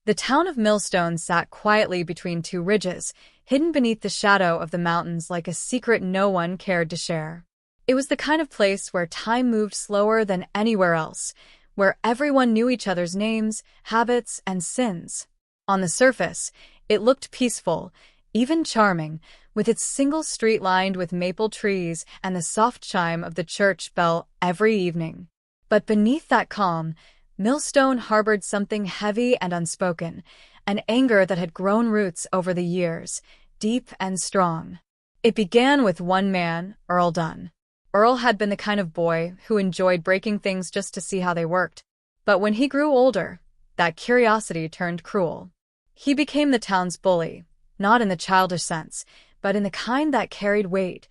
The town of Millstone sat quietly between two ridges, hidden beneath the shadow of the mountains like a secret no one cared to share. It was the kind of place where time moved slower than anywhere else, where everyone knew each other's names, habits, and sins. On the surface, it looked peaceful, even charming, with its single street lined with maple trees and the soft chime of the church bell every evening. But beneath that calm, Millstone harbored something heavy and unspoken, an anger that had grown roots over the years, deep and strong. It began with one man, Earl Dunn. Earl had been the kind of boy who enjoyed breaking things just to see how they worked. But when he grew older, that curiosity turned cruel. He became the town's bully, not in the childish sense, but in the kind that carried weight,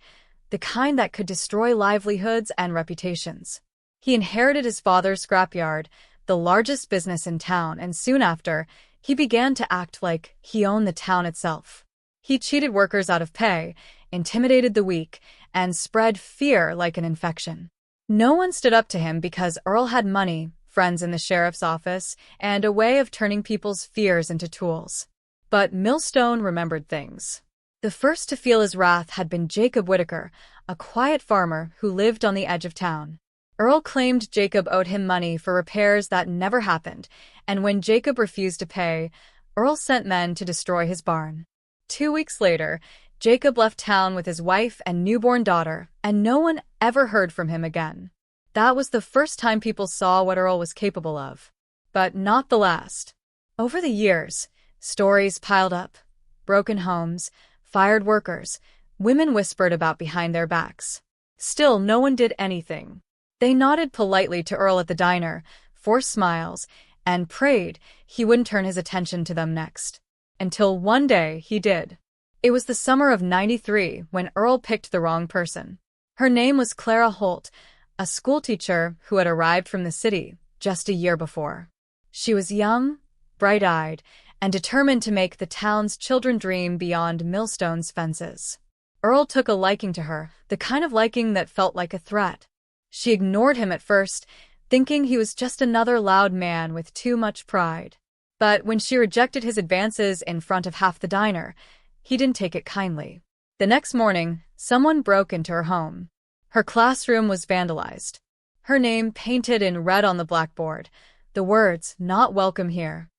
the kind that could destroy livelihoods and reputations. He inherited his father's scrapyard, the largest business in town, and soon after, he began to act like he owned the town itself. He cheated workers out of pay, intimidated the weak, and spread fear like an infection. No one stood up to him because Earl had money, friends in the sheriff's office, and a way of turning people's fears into tools. But Millstone remembered things. The first to feel his wrath had been Jacob Whitaker, a quiet farmer who lived on the edge of town. Earl claimed Jacob owed him money for repairs that never happened, and when Jacob refused to pay, Earl sent men to destroy his barn. 2 weeks later, Jacob left town with his wife and newborn daughter, and no one ever heard from him again. That was the first time people saw what Earl was capable of. But not the last. Over the years, stories piled up. Broken homes, fired workers, women whispered about behind their backs. Still, no one did anything. They nodded politely to Earl at the diner, forced smiles, and prayed he wouldn't turn his attention to them next. Until one day he did. It was the summer of '93 when Earl picked the wrong person. Her name was Clara Holt, a schoolteacher who had arrived from the city just a year before. She was young, bright-eyed, and determined to make the town's children dream beyond Millstone's fences. Earl took a liking to her, the kind of liking that felt like a threat. She ignored him at first, thinking he was just another loud man with too much pride. But when she rejected his advances in front of half the diner, he didn't take it kindly. The next morning, someone broke into her home. Her classroom was vandalized. Her name painted in red on the blackboard, the words, "Not welcome here."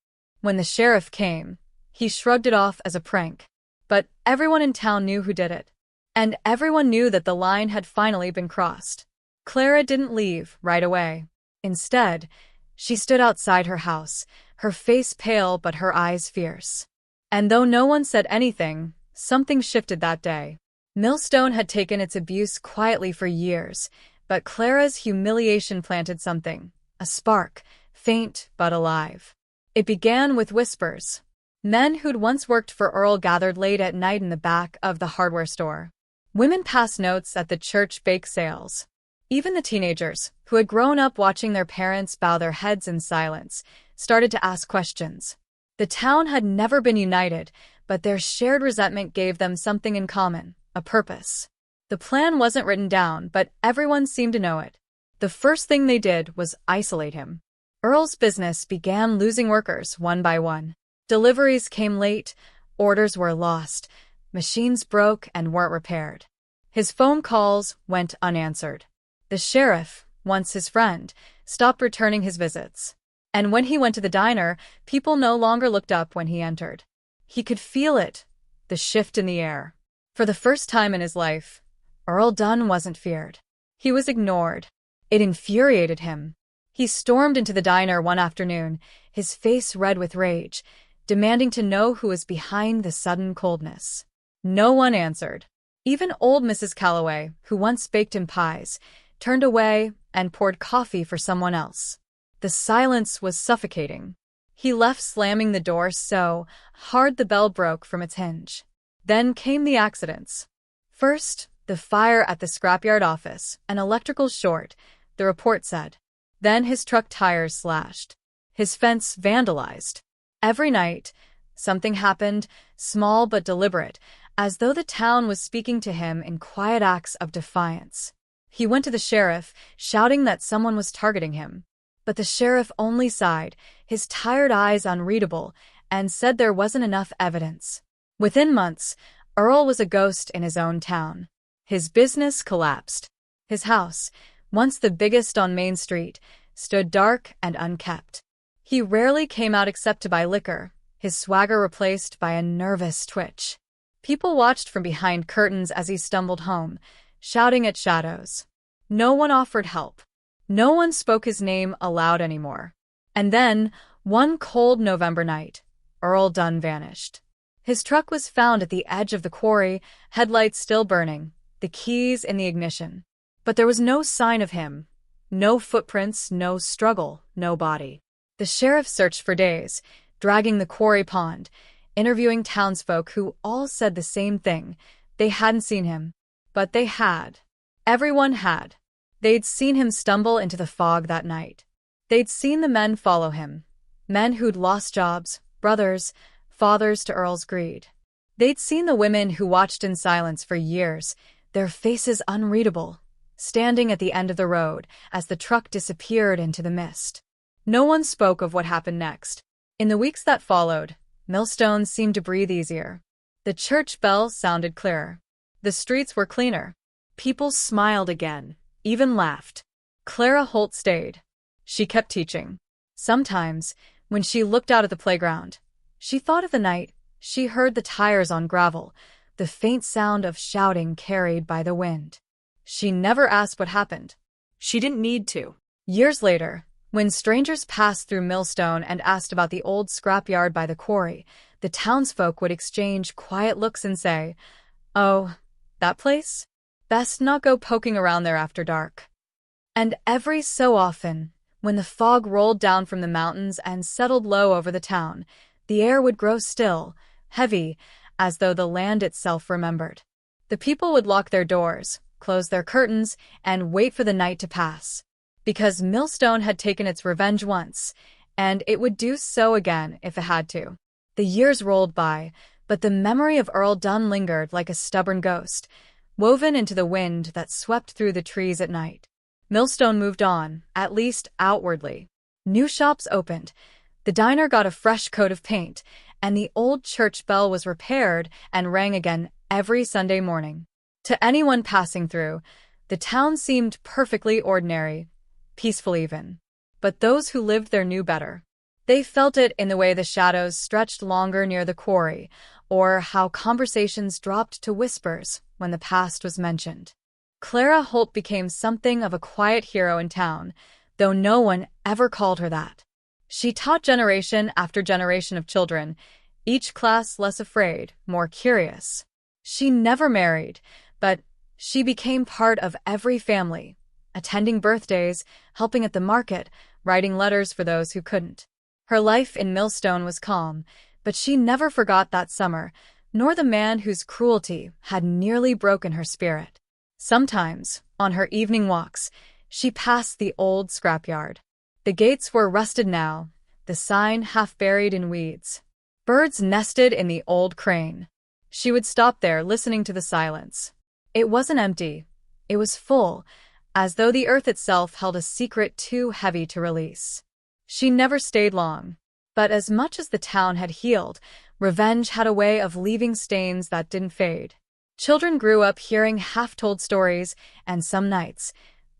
When the sheriff came, he shrugged it off as a prank. But everyone in town knew who did it. And everyone knew that the line had finally been crossed. Clara didn't leave right away. Instead, she stood outside her house, her face pale but her eyes fierce. And though no one said anything, something shifted that day. Millstone had taken its abuse quietly for years, but Clara's humiliation planted something, a spark, faint but alive. It began with whispers. Men who'd once worked for Earl gathered late at night in the back of the hardware store. Women passed notes at the church bake sales. Even the teenagers, who had grown up watching their parents bow their heads in silence, started to ask questions. The town had never been united, but their shared resentment gave them something in common, a purpose. The plan wasn't written down, but everyone seemed to know it. The first thing they did was isolate him. Earl's business began losing workers one by one. Deliveries came late, orders were lost, machines broke and weren't repaired. His phone calls went unanswered. The sheriff, once his friend, stopped returning his visits. And when he went to the diner, people no longer looked up when he entered. He could feel it, the shift in the air. For the first time in his life, Earl Dunn wasn't feared. He was ignored. It infuriated him. He stormed into the diner one afternoon, his face red with rage, demanding to know who was behind the sudden coldness. No one answered. Even old Mrs. Calloway, who once baked him pies, turned away and poured coffee for someone else. The silence was suffocating. He left slamming the door so hard the bell broke from its hinge. Then came the accidents. First, the fire at the scrapyard office, an electrical short, the report said. Then his truck tires slashed. His fence vandalized. Every night, something happened, small but deliberate, as though the town was speaking to him in quiet acts of defiance. He went to the sheriff, shouting that someone was targeting him. But the sheriff only sighed, his tired eyes unreadable, and said there wasn't enough evidence. Within months, Earl was a ghost in his own town. His business collapsed. His house, once the biggest on Main Street, stood dark and unkept. He rarely came out except to buy liquor, his swagger replaced by a nervous twitch. People watched from behind curtains as he stumbled home, shouting at shadows. No one offered help. No one spoke his name aloud anymore. And then, one cold November night, Earl Dunn vanished. His truck was found at the edge of the quarry, headlights still burning, the keys in the ignition. But there was no sign of him. No footprints, no struggle, no body. The sheriff searched for days, dragging the quarry pond, interviewing townsfolk who all said the same thing. They hadn't seen him. But they had. Everyone had. They'd seen him stumble into the fog that night. They'd seen the men follow him. Men who'd lost jobs, brothers, fathers to Earl's greed. They'd seen the women who watched in silence for years, their faces unreadable, standing at the end of the road as the truck disappeared into the mist. No one spoke of what happened next. In the weeks that followed, Millstone seemed to breathe easier. The church bell sounded clearer. The streets were cleaner. People smiled again, even laughed. Clara Holt stayed. She kept teaching. Sometimes, when she looked out at the playground, she thought of the night she heard the tires on gravel, the faint sound of shouting carried by the wind. She never asked what happened. She didn't need to. Years later, when strangers passed through Millstone and asked about the old scrapyard by the quarry, the townsfolk would exchange quiet looks and say, "Oh, that place? Best not go poking around there after dark." And every so often, when the fog rolled down from the mountains and settled low over the town, the air would grow still, heavy, as though the land itself remembered. The people would lock their doors, close their curtains, and wait for the night to pass. Because Millstone had taken its revenge once, and it would do so again if it had to. The years rolled by, but the memory of Earl Dunn lingered like a stubborn ghost, woven into the wind that swept through the trees at night. Millstone moved on, at least outwardly. New shops opened, the diner got a fresh coat of paint, and the old church bell was repaired and rang again every Sunday morning. To anyone passing through, the town seemed perfectly ordinary, peaceful even. But those who lived there knew better. They felt it in the way the shadows stretched longer near the quarry, or how conversations dropped to whispers when the past was mentioned. Clara Holt became something of a quiet hero in town, though no one ever called her that. She taught generation after generation of children, each class less afraid, more curious. She never married, but she became part of every family, attending birthdays, helping at the market, writing letters for those who couldn't. Her life in Millstone was calm, but she never forgot that summer, nor the man whose cruelty had nearly broken her spirit. Sometimes, on her evening walks, she passed the old scrapyard. The gates were rusted now, the sign half buried in weeds. Birds nested in the old crane. She would stop there listening to the silence. It wasn't empty. It was full, as though the earth itself held a secret too heavy to release. She never stayed long. But as much as the town had healed, revenge had a way of leaving stains that didn't fade. Children grew up hearing half-told stories, and some nights,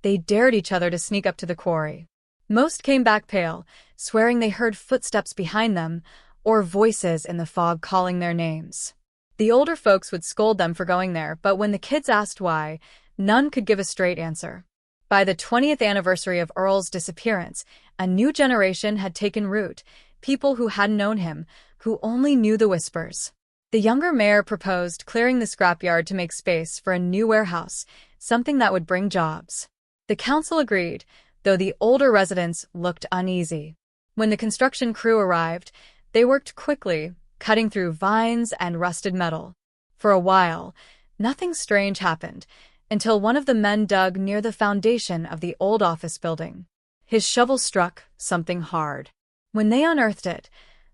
they dared each other to sneak up to the quarry. Most came back pale, swearing they heard footsteps behind them, or voices in the fog calling their names. The older folks would scold them for going there, but when the kids asked why, none could give a straight answer. By the 20th anniversary of Earl's disappearance, a new generation had taken root, people who hadn't known him, who only knew the whispers. The younger mayor proposed clearing the scrapyard to make space for a new warehouse, something that would bring jobs. The council agreed, though the older residents looked uneasy. When the construction crew arrived, they worked quickly, cutting through vines and rusted metal. For a while, nothing strange happened, until one of the men dug near the foundation of the old office building. His shovel struck something hard. When they unearthed it,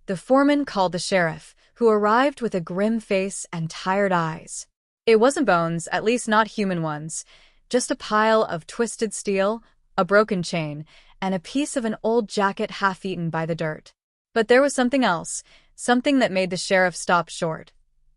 the foreman called the sheriff, who arrived with a grim face and tired eyes. It wasn't bones, at least not human ones, just a pile of twisted steel, a broken chain, and a piece of an old jacket half-eaten by the dirt. But there was something else, something that made the sheriff stop short.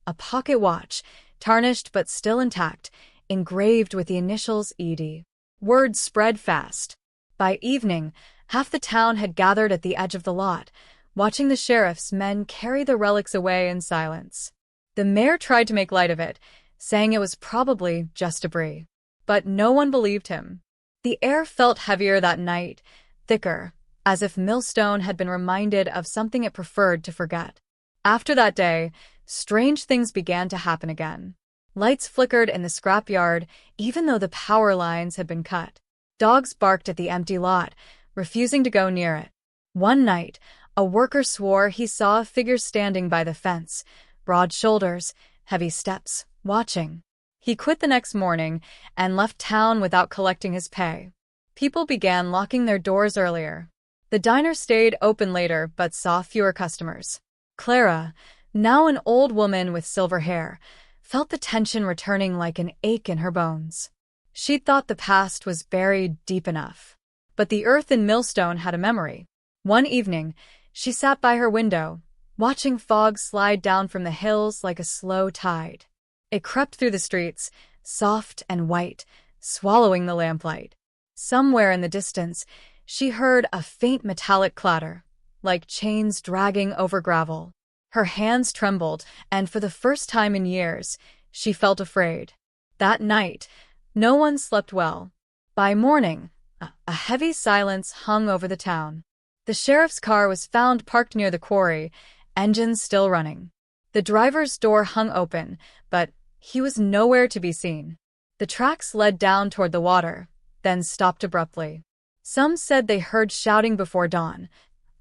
A pocket watch, tarnished but still intact, engraved with the initials ED. Word spread fast. By evening, half the town had gathered at the edge of the lot, watching the sheriff's men carry the relics away in silence. The mayor tried to make light of it, saying it was probably just debris. But no one believed him. The air felt heavier that night, thicker, as if Millstone had been reminded of something it preferred to forget. After that day, strange things began to happen again. Lights flickered in the scrapyard, even though the power lines had been cut. Dogs barked at the empty lot, refusing to go near it. One night, a worker swore he saw a figure standing by the fence, broad shoulders, heavy steps, watching. He quit the next morning and left town without collecting his pay. People began locking their doors earlier. The diner stayed open later but saw fewer customers. Clara, now an old woman with silver hair, felt the tension returning like an ache in her bones. She'd thought the past was buried deep enough. But the earth in Millstone had a memory. One evening, she sat by her window, watching fog slide down from the hills like a slow tide. It crept through the streets, soft and white, swallowing the lamplight. Somewhere in the distance, she heard a faint metallic clatter, like chains dragging over gravel. Her hands trembled, and for the first time in years, she felt afraid. That night, no one slept well. By morning, a heavy silence hung over the town. The sheriff's car was found parked near the quarry, engines still running. The driver's door hung open, but he was nowhere to be seen. The tracks led down toward the water, then stopped abruptly. Some said they heard shouting before dawn.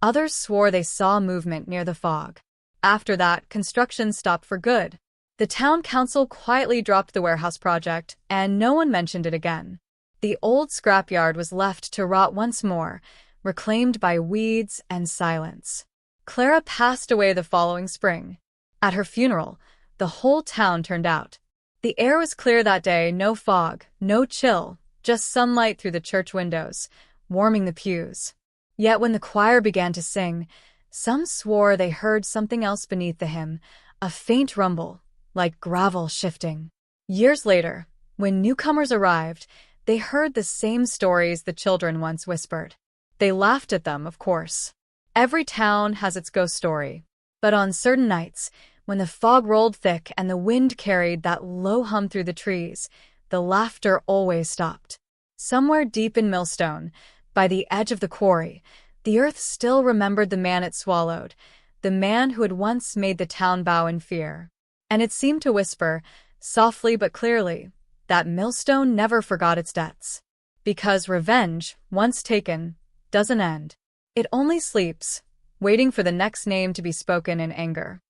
Others swore they saw movement near the fog. After that, construction stopped for good. The town council quietly dropped the warehouse project, and no one mentioned it again. The old scrapyard was left to rot once more, reclaimed by weeds and silence. Clara passed away the following spring. At her funeral, the whole town turned out. The air was clear that day, no fog, no chill, just sunlight through the church windows, warming the pews. Yet when the choir began to sing, some swore they heard something else beneath the hymn, a faint rumble, like gravel shifting. Years later, when newcomers arrived, they heard the same stories the children once whispered. They laughed at them, of course. Every town has its ghost story. But on certain nights, when the fog rolled thick and the wind carried that low hum through the trees, the laughter always stopped. Somewhere deep in Millstone, by the edge of the quarry, the earth still remembered the man it swallowed, the man who had once made the town bow in fear. And it seemed to whisper, softly but clearly, that Millstone never forgot its debts. Because revenge, once taken, doesn't end. It only sleeps, waiting for the next name to be spoken in anger.